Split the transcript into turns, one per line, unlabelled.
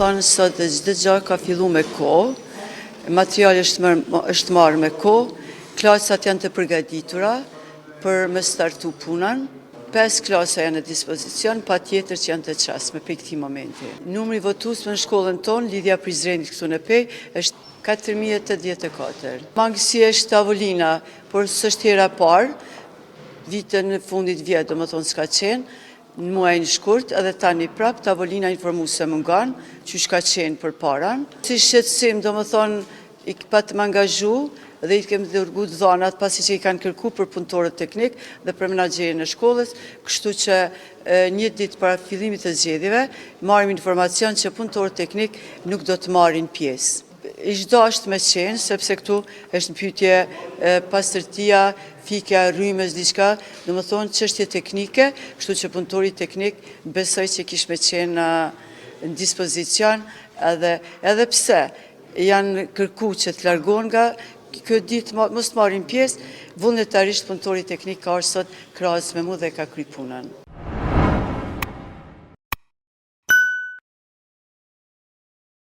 thonë sot dhe çdo gjë ka fillu me kohë, materiali është marrë me kohë, klasat janë të përgatitura për me startu punën, 5 klasa janë në dispozicion, pa tjetër që janë të qasme për këti momenti. Numri votuesve në shkollën tonë, lidhja Prizrenit këtu në Pej, është 4084. Mangësi është tavolina, por s'është hera parë, vitën në fundit vjetë, do më thonë s'ka qenë, në muajin shkurt, edhe tani prap, tavolina informuese mungan, që shka qenë për paran. Si shqetësim, do më thonë, i pat më angazhu, dhe i kemi dërgu dhonat pasi që i kanë kërku për punëtorët teknik dhe për menaxherin e shkollës, kështu që një ditë para fillimit të zgjedhjeve marrim informacion që punëtorët teknik nuk do të marrin pjesë. Çdo është me qenë, sepse këtu është në pyetje pastërtia, fikja, rrymës, diçka, do më thonë çështje teknike, kështu që punëtori teknik besoj që kish me qenë në dispozicion, edhe pse janë kërku që të largohen nga këtë ditë mos të marrin pjesë, vullnetarisht punëtori teknik ka ardhur sot krahas me mua dhe ka kryer punën.